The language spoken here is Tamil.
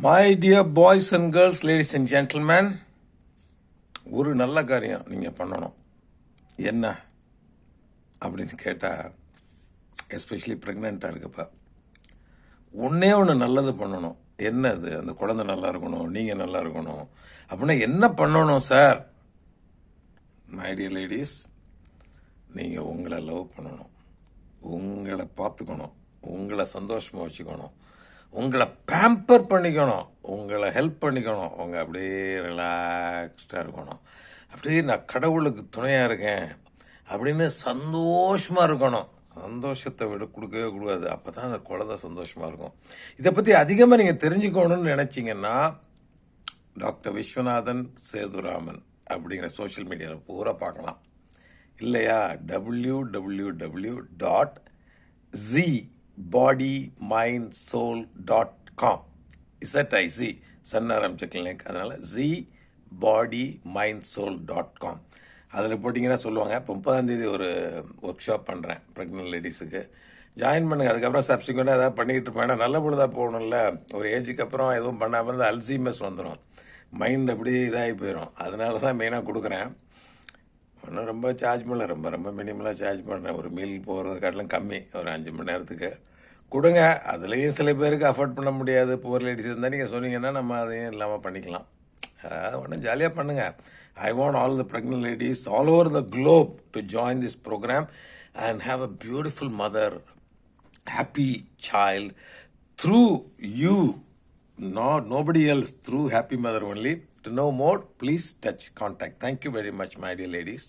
My dear boys and girls, ladies and gentlemen, ஒரு நல்ல காரியம் நீங்கள் பண்ணணும். என்ன அப்படின்னு கேட்டால், எஸ்பெஷலி ப்ரெக்னெண்ட்டாக இருக்கப்ப ஒன்றே ஒன்று நல்லது பண்ணணும். என்ன அது? அந்த குழந்தை நல்லா இருக்கணும், நீங்கள் நல்லா இருக்கணும். அப்படின்னா என்ன பண்ணணும் சார்? மை டியர் லேடிஸ், நீங்கள் உங்களை லவ் பண்ணணும், உங்களை பார்த்துக்கணும், உங்களை சந்தோஷமாக வச்சுக்கணும், உங்களை பேம்பர் பண்ணிக்கணும், உங்களை ஹெல்ப் பண்ணிக்கணும். உங்கள் அப்படியே ரிலாக்ஸ்டாக இருக்கணும். அப்படியே நான் கடவுளுக்கு துணையாக இருக்கேன் அப்படின்னு சந்தோஷமாக இருக்கணும். சந்தோஷத்தை விட கொடுக்கவே கூடாது. அப்போ தான் அந்த குழந்தை சந்தோஷமாக இருக்கும். இதை பற்றி அதிகமாக நீங்கள் தெரிஞ்சுக்கணும்னு நினச்சிங்கன்னா, டாக்டர் விஸ்வநாதன் சேதுராமன் அப்படிங்கிற சோஷியல் மீடியாவில் பூரா பார்க்கலாம். இல்லையா, www.zbodymindsoul.com ZIC சன் ஆரம்பிச்ச கிளினிக். அதனால் zbodymindsoul.com அதில் போட்டிங்கன்னா சொல்லுவாங்க. இப்போ 30ஆம் தேதி ஒரு ஒர்க் ஷாப் பண்ணுறேன் ப்ரெக்னென்ட் லேடிஸுக்கு. ஜாயின் பண்ணுங்கள். அதுக்கப்புறம் சப்சிக்வெண்ட்டாக ஏதாவது பண்ணிக்கிட்டு இருப்பேன். நல்ல பொழுதாக போகணும்ல. ஒரு ஏஜுக்கு அப்புறம் எதுவும் பண்ணாமல் இருந்தால் அல்சீமஸ் வந்துடும், மைண்ட் அப்படியே இதாகி போயிடும். அதனால தான் மெயினாக கொடுக்குறேன். ஒன்றும் ரொம்ப சார்ஜ் பண்ணல, ரொம்ப ரொம்ப மினிமலாக சார்ஜ் பண்ணுறேன். ஒரு மீல் போகிறது காட்டிலும் கம்மி, ஒரு 5 மணி நேரத்துக்கு கொடுங்க. அதுலேயும் சில பேருக்கு அஃபோர்ட் பண்ண முடியாது. புவர் லேடிஸ் இருந்தால் நீங்கள் சொன்னீங்கன்னா நம்ம அதையும் இல்லாமல் பண்ணிக்கலாம். ஒன்றும் ஜாலியாக பண்ணுங்கள். I want all the pregnant ladies all over the globe to join this program and have a beautiful mother, happy child through you, nobody else, through happy mother only. To know more, please touch contact. Thank you very much, my dear ladies.